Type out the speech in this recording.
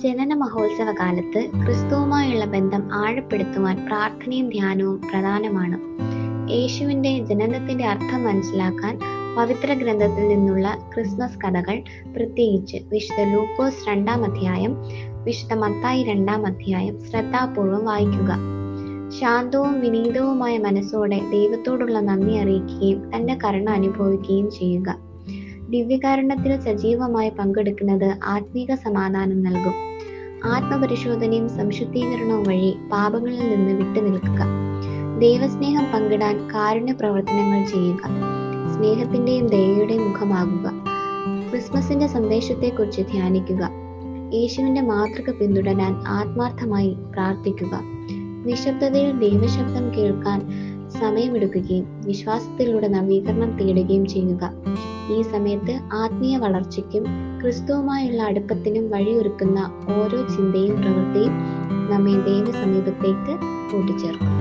ജനന മഹോത്സവ കാലത്ത് ക്രിസ്തുവുമായുള്ള ബന്ധം ആഴപ്പെടുത്തുവാൻ പ്രാർത്ഥനയും ധ്യാനവും പ്രധാനമാണ്. യേശുവിന്റെ ജനനത്തിന്റെ അർത്ഥം മനസ്സിലാക്കാൻ പവിത്ര ഗ്രന്ഥത്തിൽ നിന്നുള്ള ക്രിസ്മസ് കഥകൾ, പ്രത്യേകിച്ച് വിശുദ്ധ ലൂക്കോസ് 2-ാം അധ്യായം, വിശുദ്ധ മത്തായി 2-ാം അധ്യായം ശ്രദ്ധാപൂർവം വായിക്കുക. ശാന്തവും വിനീതവുമായ മനസ്സോടെ ദൈവത്തോടുള്ള നന്ദി അറിയിക്കുകയും തന്റെ കരുണ അനുഭവിക്കുകയും ചെയ്യുക. ദിവ്യകാരുണ്യത്തിൽ സജീവമായി പങ്കെടുക്കുന്നത് ആത്മീക സമാധാനം നൽകും. ആത്മപരിശോധനയും സംശുദ്ധീകരണവും വഴി പാപങ്ങളിൽ നിന്ന് വിട്ടുനിൽക്കുക. ദൈവസ്നേഹം പങ്കിടാൻ കാരുണ്യ പ്രവർത്തനങ്ങൾ ചെയ്യുക. സ്നേഹത്തിന്റെയും ദയയുടെയും മുഖമാകുക. ക്രിസ്മസിന്റെ സന്ദേശത്തെക്കുറിച്ച് ധ്യാനിക്കുക. യേശുവിന്റെ മാതൃക പിന്തുടരാൻ ആത്മാർത്ഥമായി പ്രാർത്ഥിക്കുക. നിശബ്ദതയിൽ ദൈവശബ്ദം കേൾക്കാൻ സമയമെടുക്കുകയും വിശ്വാസത്തിലൂടെ നവീകരണം തേടുകയും ചെയ്യുക. ഈ സമയത്ത് ആത്മീയ വളർച്ചയ്ക്കും ക്രിസ്തുവുമായുള്ള അടുപ്പത്തിനും വഴിയൊരുക്കുന്ന ഓരോ ചിന്തയും പ്രവൃത്തിയും നമ്മെ ദൈവ സമീപത്തേക്ക് കൂട്ടിച്ചേർക്കും.